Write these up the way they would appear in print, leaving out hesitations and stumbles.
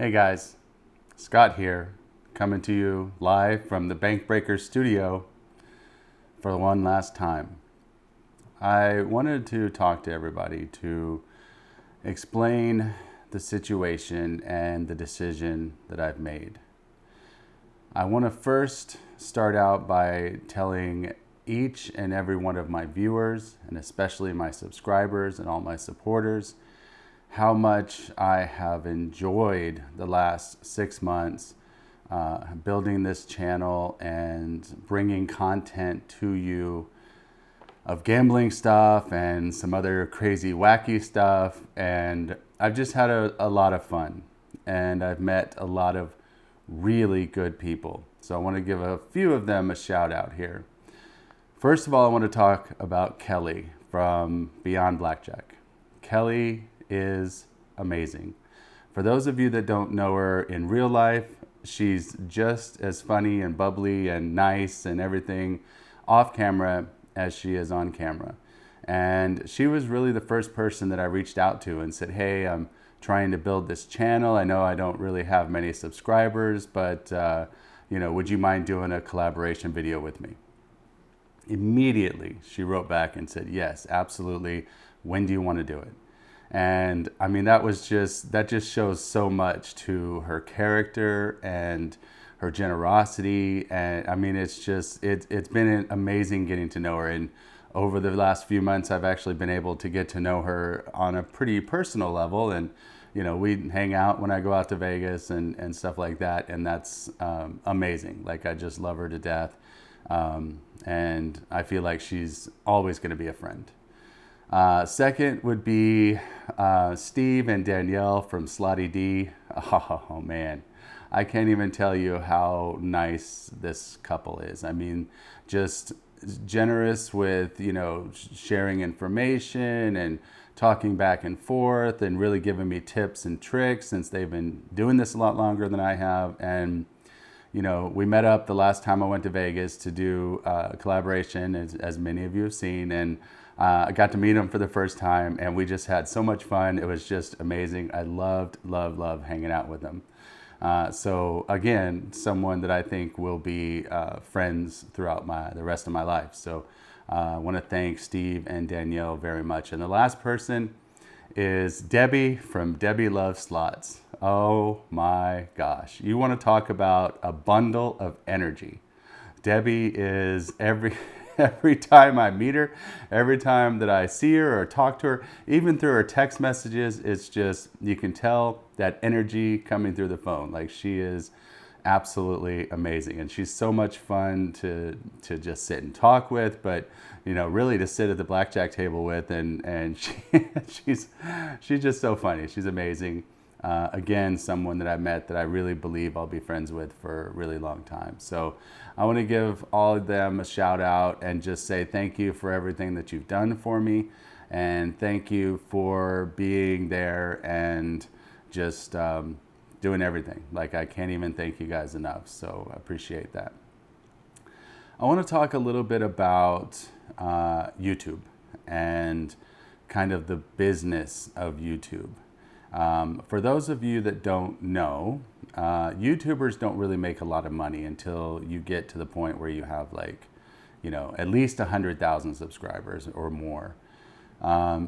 Hey guys, Scott here, coming to you live from the Bank Breaker studio for one last time. I wanted to talk to everybody to explain the situation and the decision that I've made. I want to first start out by telling each and every one of my viewers, and especially my subscribers and all my supporters, how much I have enjoyed the last 6 months building this channel and bringing content to you of gambling stuff and some other crazy wacky stuff. And I've just had a lot of fun, and I've met a lot of really good people. So I want to give a few of them a shout out here. First of all, I want to talk about Kelly from Beyond Blackjack. Kelly is amazing. For those of you that don't know her in real life, she's just as funny and bubbly and nice and everything off camera as she is on camera. And she was really the first person that I reached out to and said, hey, I'm trying to build this channel. I know I don't really have many subscribers, but would you mind doing a collaboration video with me? Immediately, she wrote back and said, yes, absolutely. When do you want to do it? And I mean, that just shows so much to her character and her generosity. And I mean, it's been amazing getting to know her. And over the last few months, I've actually been able to get to know her on a pretty personal level. And, we hang out when I go out to Vegas and stuff like that. And that's amazing. Like, I just love her to death. And I feel like she's always going to be a friend. Second would be Steve and Danielle from Slotty D. Oh man, I can't even tell you how nice this couple is. I mean, just generous with, sharing information and talking back and forth and really giving me tips and tricks since they've been doing this a lot longer than I have. And we met up the last time I went to Vegas to do a collaboration, as many of you have seen, and I got to meet him for the first time, and we just had so much fun. It was just amazing. I loved hanging out with him. So again, someone that I think will be friends throughout the rest of my life. So I want to thank Steve and Danielle very much. And the last person is Debbie from Debbie Loves Slots. Oh my gosh. You want to talk about a bundle of energy. Debbie is every time I meet her, every time that I see her or talk to her, even through her text messages, it's just, you can tell that energy coming through the phone. Like, she is absolutely amazing. And she's so much fun to just sit and talk with, but really to sit at the blackjack table with, and she's just so funny. She's amazing. Again, someone that I met that I really believe I'll be friends with for a really long time. So I want to give all of them a shout out and just say thank you for everything that you've done for me. And thank you for being there and just doing everything. Like, I can't even thank you guys enough. So I appreciate that. I want to talk a little bit about YouTube and kind of the business of YouTube. For those of you that don't know, YouTubers don't really make a lot of money until you get to the point where you have at least 100,000 subscribers or more.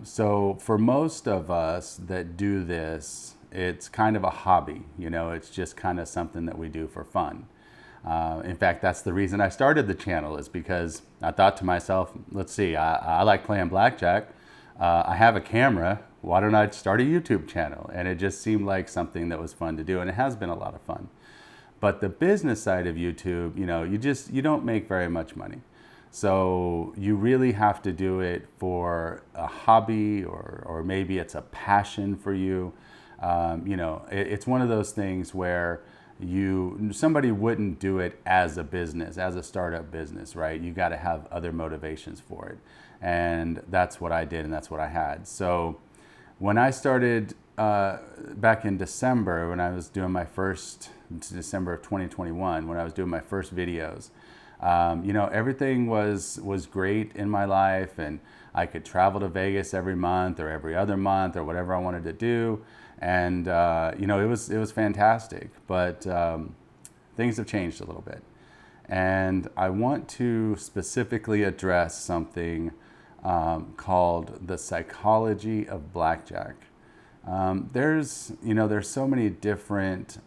So for most of us that do this, it's kind of a hobby. It's just kind of something that we do for fun. In fact, that's the reason I started the channel, is because I thought to myself, let's see, I like playing blackjack. I have a camera. Why don't I start a YouTube channel? And it just seemed like something that was fun to do, and it has been a lot of fun. But the business side of YouTube, you don't make very much money. So you really have to do it for a hobby, or maybe it's a passion for you. It's one of those things where somebody wouldn't do it as a business, as a startup business, right? You got to have other motivations for it. And that's what I did, and that's what I had. So when I started back in December, when I was doing my first, December of 2021, when I was doing my first videos, everything was great in my life, and I could travel to Vegas every month or every other month or whatever I wanted to do. And it was fantastic, but things have changed a little bit. And I want to specifically address something called the psychology of blackjack. There's so many different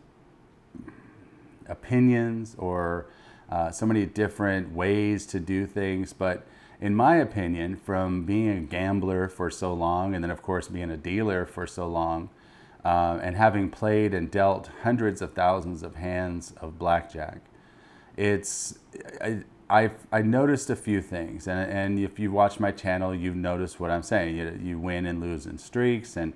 opinions or so many different ways to do things, but in my opinion, from being a gambler for so long, and then of course being a dealer for so long, and having played and dealt hundreds of thousands of hands of blackjack, I noticed a few things, and if you watch my channel, you've noticed what I'm saying. You win and lose in streaks, and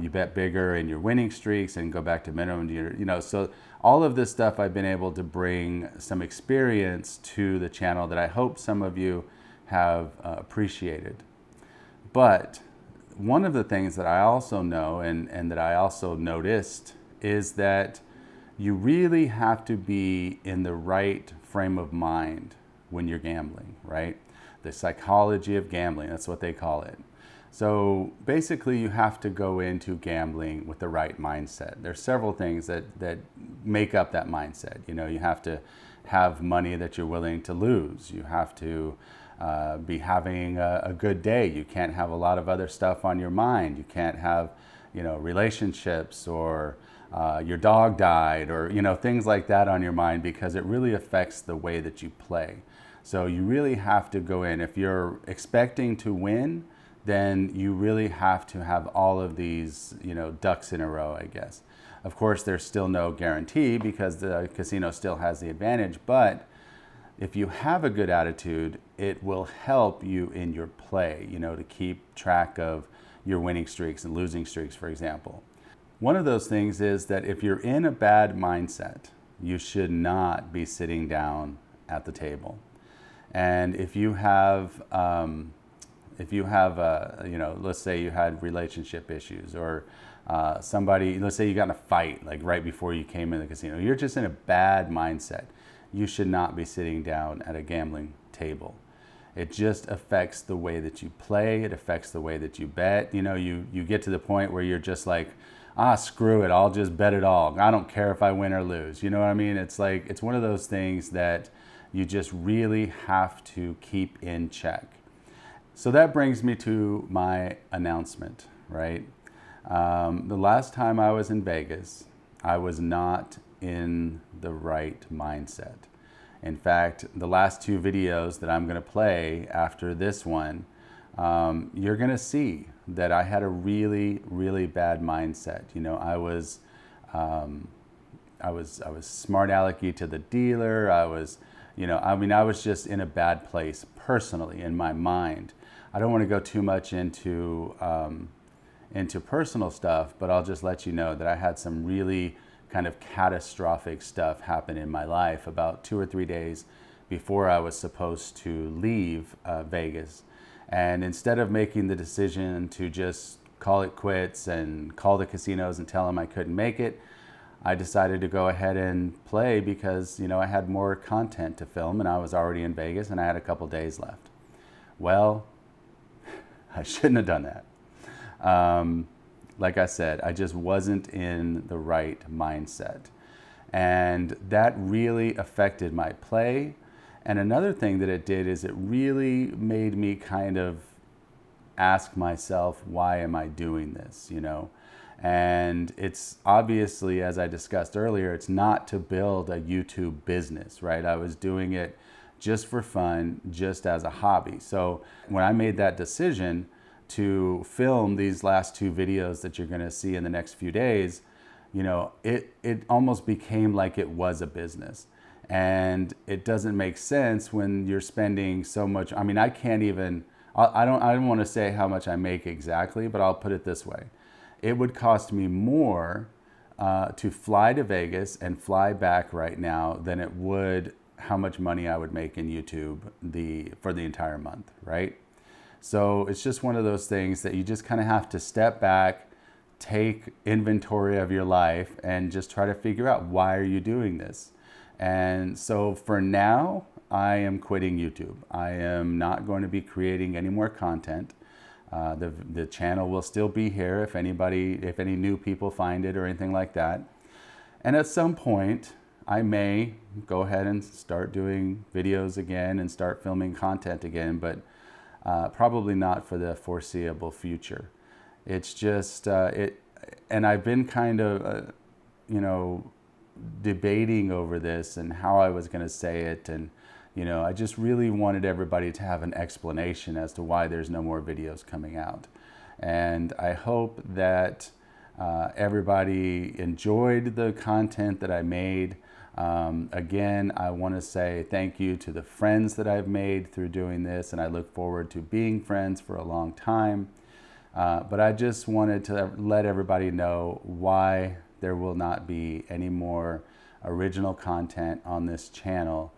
you bet bigger in your winning streaks, and go back to minimum. So all of this stuff, I've been able to bring some experience to the channel that I hope some of you have appreciated. But one of the things that I also know and that I also noticed is that you really have to be in the right frame of mind when you're gambling, right? The psychology of gambling, that's what they call it. So basically you have to go into gambling with the right mindset. There's several things that make up that mindset. You have to have money that you're willing to lose. You have to be having a good day. You can't have a lot of other stuff on your mind. You can't have, relationships or your dog died or, things like that on your mind, because it really affects the way that you play. So you really have to go in. If you're expecting to win, then you really have to have all of these, ducks in a row, I guess. Of course, there's still no guarantee because the casino still has the advantage, but if you have a good attitude, it will help you in your play, to keep track of your winning streaks and losing streaks, for example. One of those things is that if you're in a bad mindset, you should not be sitting down at the table. And if you have, let's say you had relationship issues, or somebody, let's say you got in a fight like right before you came in the casino, you're just in a bad mindset. You should not be sitting down at a gambling table. It just affects the way that you play. It affects the way that you bet. You get to the point where you're just like, screw it, I'll just bet it all. I don't care if I win or lose. You know what I mean? It's like, it's one of those things that you just really have to keep in check. So that brings me to my announcement, right? The last time I was in Vegas, I was not in the right mindset. In fact, the last two videos that I'm going to play after this one, you're going to see that I had a really, really bad mindset. I was smart alecky to the dealer. I was just in a bad place personally in my mind. I don't want to go too much into personal stuff, but I'll just let you know that I had some really kind of catastrophic stuff happen in my life about 2 or 3 days before I was supposed to leave Vegas. And instead of making the decision to just call it quits and call the casinos and tell them I couldn't make it, I decided to go ahead and play because, I had more content to film and I was already in Vegas and I had a couple days left. Well, I shouldn't have done that. Like I said, I just wasn't in the right mindset. And that really affected my play. And another thing that it did is it really made me kind of ask myself, why am I doing this, And it's obviously, as I discussed earlier, it's not to build a YouTube business, right? I was doing it just for fun, just as a hobby. So when I made that decision to film these last two videos that you're going to see in the next few days, it almost became like it was a business. And it doesn't make sense when you're spending so much. I mean, I don't want to say how much I make exactly, but I'll put it this way. It would cost me more to fly to Vegas and fly back right now than it would how much money I would make in YouTube for the entire month, right? So it's just one of those things that you just kind of have to step back, take inventory of your life, and just try to figure out, why are you doing this? And so for now, I am quitting YouTube. I am not going to be creating any more content. The channel will still be here if any new people find it or anything like that. And at some point, I may go ahead and start doing videos again and start filming content again, but probably not for the foreseeable future. It's just, and I've been kind of, debating over this and how I was going to say it. And, I just really wanted everybody to have an explanation as to why there's no more videos coming out. And I hope that everybody enjoyed the content that I made. Again, I want to say thank you to the friends that I've made through doing this, and I look forward to being friends for a long time. But I just wanted to let everybody know why there will not be any more original content on this channel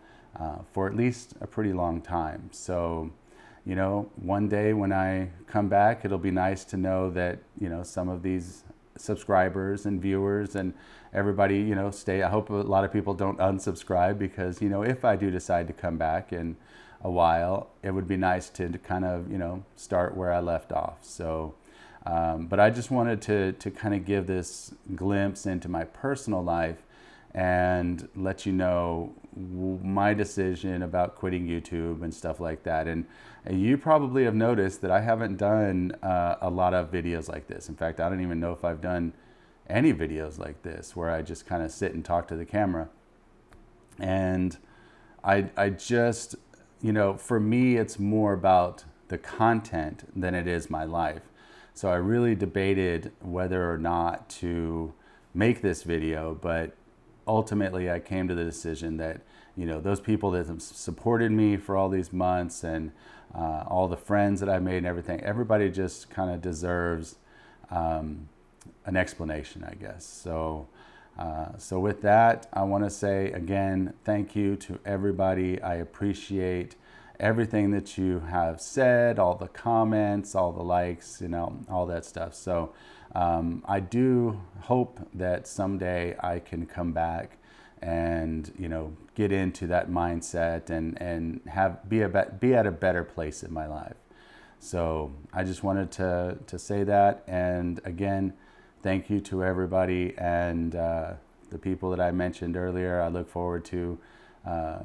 for at least a pretty long time. So, one day when I come back, it'll be nice to know that, some of these subscribers and viewers and everybody, stay. I hope a lot of people don't unsubscribe, because, if I do decide to come back in a while, it would be nice to kind of, start where I left off. So, but I just wanted to kind of give this glimpse into my personal life and let you know my decision about quitting YouTube and stuff like that. And you probably have noticed that I haven't done a lot of videos like this. In fact, I don't even know if I've done any videos like this where I just kind of sit and talk to the camera. And I just, for me, it's more about the content than it is my life. So I really debated whether or not to make this video, but ultimately I came to the decision that, those people that have supported me for all these months and all the friends that I made and everything, everybody just kind of deserves an explanation, I guess. So, so with that, I want to say again, thank you to everybody. I appreciate everything that you have said, all the comments, all the likes, all that stuff. So I do hope that someday I can come back and, get into that mindset and be at a better place in my life. So I just wanted to say that. And again, thank you to everybody and the people that I mentioned earlier. I look forward to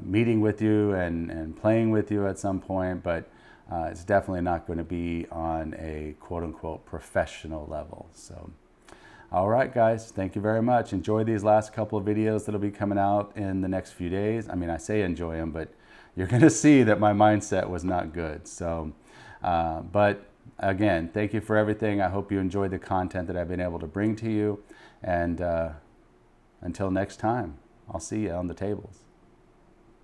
meeting with you and playing with you at some point, but it's definitely not going to be on a quote-unquote professional level. So, all right, guys, thank you very much. Enjoy these last couple of videos that'll be coming out in the next few days. I mean, I say enjoy them, but you're going to see that my mindset was not good. So, but again, thank you for everything. I hope you enjoyed the content that I've been able to bring to you. And until next time, I'll see you on the tables.